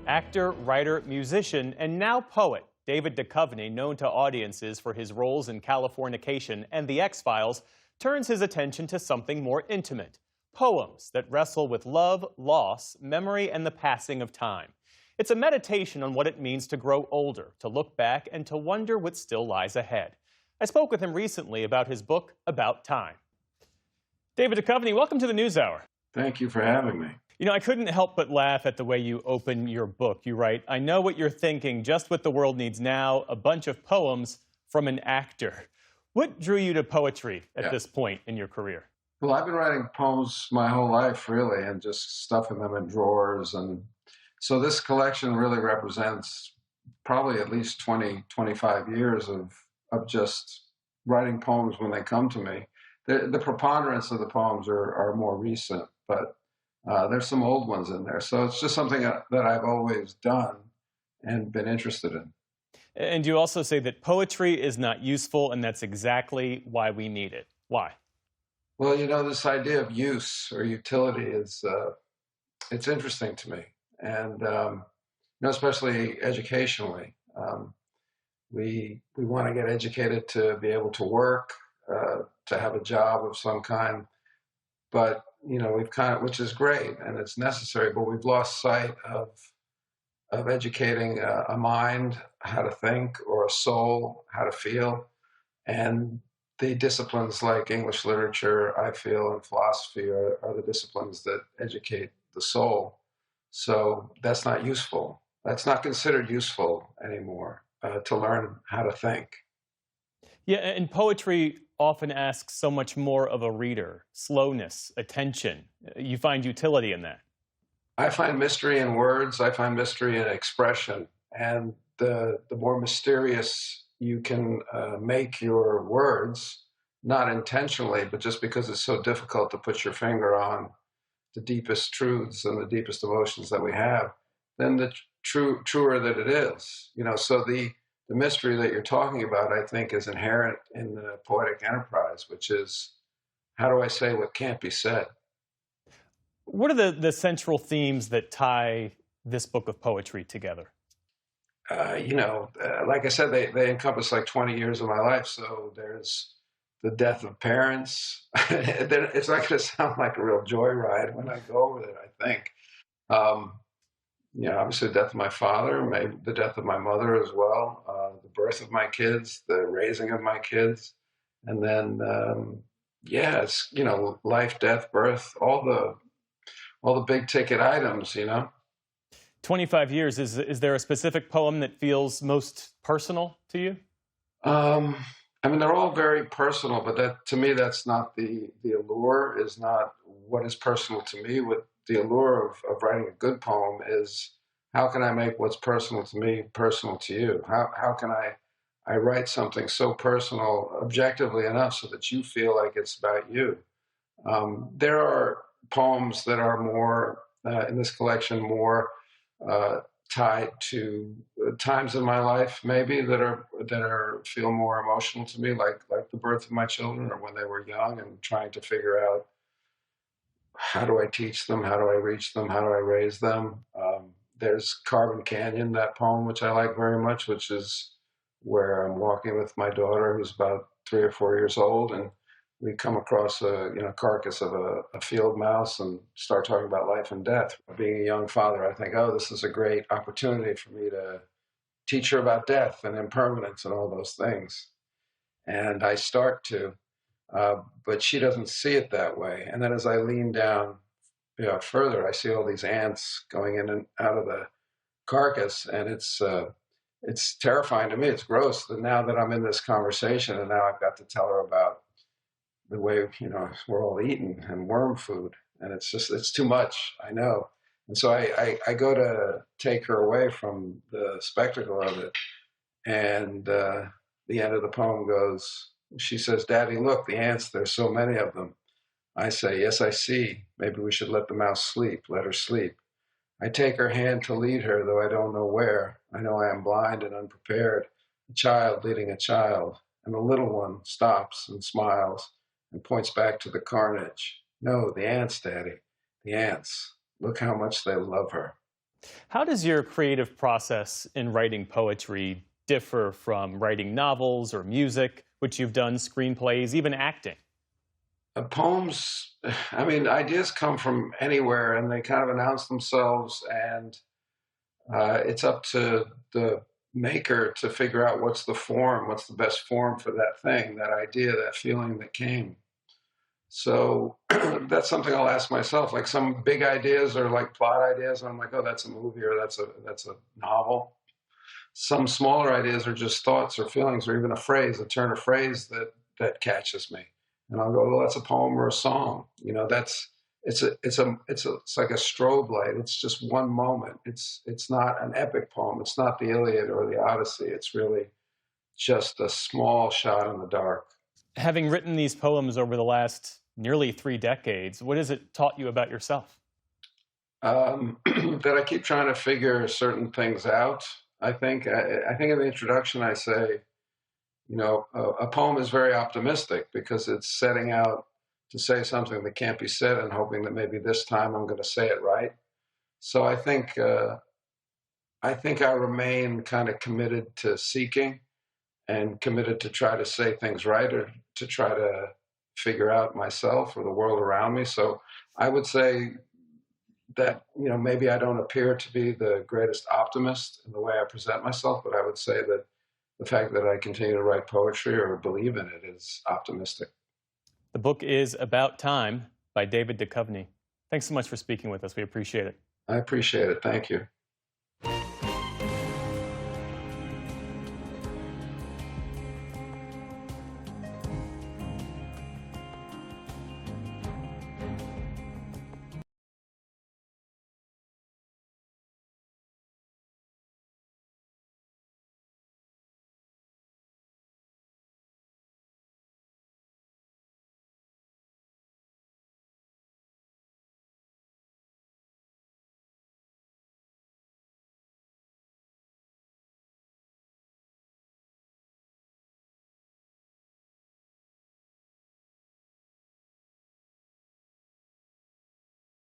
Actor, writer, musician, and now poet, David Duchovny, known to audiences for his roles in Californication and The X-Files, turns his attention to something more intimate: poems that wrestle with love, loss, memory, and the passing of time. It's a meditation on what it means to grow older, to look back, and to wonder what still lies ahead. I spoke with him recently about his book, About Time. David Duchovny, welcome to the NewsHour. Thank you for having me. You know, I couldn't help but laugh at the way you open your book. You write, "I know what you're thinking, just what the world needs now, a bunch of poems from an actor." What drew you to poetry at this point in your career? Well, I've been writing poems my whole life, really, and just stuffing them in drawers. And so this collection really represents probably at least 20, 25 years of just writing poems when they come to me. The preponderance of the poems are more recent, but there's some old ones in there. So it's just something that I've always done and been interested in. And you also say that poetry is not useful, and that's exactly why we need it. Why? Well, you know, this idea of use or utility is it's interesting to me, and especially educationally. We want to get educated to be able to work, to have a job of some kind, but we've which is great and it's necessary, but we've lost sight of educating a mind how to think, or a soul how to feel. And the disciplines like English literature, I feel, and philosophy are the disciplines that educate the soul. So that's not useful. That's not considered useful anymore, to learn how to think. Yeah, and poetry often asks so much more of a reader: slowness, attention. You find utility in that? I find mystery in words. I find mystery in expression. And the more mysterious you can make your words, not intentionally, but just because it's so difficult to put your finger on the deepest truths and the deepest emotions that we have, then the truer that it is. So the mystery that you're talking about, I think, is inherent in the poetic enterprise, which is, how do I say what can't be said? What are the central themes that tie this book of poetry together? Like I said, they encompass like 20 years of my life. So there's the death of parents. It's not going to sound like a real joyride when I go over it, I think. Obviously the death of my father, maybe the death of my mother as well, the birth of my kids, the raising of my kids, and then, it's, life, death, birth, all the big ticket items, 25 years, is there a specific poem that feels most personal to you? They're all very personal, but to me, that's not the allure, is not what is personal to me. What the allure of writing a good poem is, how can I make what's personal to me personal to you? How can I write something so personal objectively enough so that you feel like it's about you? There are poems that are more, in this collection, more tied to times in my life, maybe that feel more emotional to me, like the birth of my children, or when they were young, and trying to figure out, how do I teach them? How do I reach them? How do I raise them? There's Carbon Canyon, that poem, which I like very much, which is where I'm walking with my daughter, who's about 3 or 4 years old, and we come across a carcass of a field mouse and start talking about life and death. Being a young father, I think, oh, this is a great opportunity for me to teach her about death and impermanence and all those things. And I start to, but she doesn't see it that way. And then as I lean down further, I see all these ants going in and out of the carcass, and it's terrifying to me. It's gross that now that I'm in this conversation, and now I've got to tell her about the way, we're all eating and worm food, and it's too much, I know. And so I go to take her away from the spectacle of it, and the end of the poem goes, she says, "Daddy, look, the ants, there's so many of them." I say, "Yes, I see. Maybe we should let the mouse sleep. Let her sleep." I take her hand to lead her, though I don't know where. I know I am blind and unprepared, a child leading a child, and the little one stops and smiles and points back to the carnage. "No, the ants, Daddy, the ants. Look how much they love her." How does your creative process in writing poetry differ from writing novels or music, which you've done, screenplays, even acting? Poems, I mean, ideas come from anywhere and they kind of announce themselves, and it's up to the maker to figure out what's the form, what's the best form for that thing, that idea, that feeling that came. So that's something I'll ask myself. Like some big ideas are like plot ideas, and I'm like, oh, that's a movie or that's a novel. Some smaller ideas are just thoughts or feelings or even a phrase, a turn of phrase that catches me, and I'll go, well, that's a poem or a song. You know, that's it's like a strobe light. It's just one moment. It's not an epic poem. It's not the Iliad or the Odyssey. It's really just a small shot in the dark. Having written these poems over the last nearly 3 decades, what has it taught you about yourself? That I keep trying to figure certain things out. I think in the introduction I say, you know, a poem is very optimistic because it's setting out to say something that can't be said and hoping that maybe this time I'm going to say it right. So I think I remain kind of committed to seeking and committed to try to say things right or to try to figure out myself or the world around me. So I would say that, you know, maybe I don't appear to be the greatest optimist in the way I present myself, but I would say that the fact that I continue to write poetry or believe in it is optimistic. The book is About Time by David Duchovny. Thanks so much for speaking with us. We appreciate it. I appreciate it. Thank you.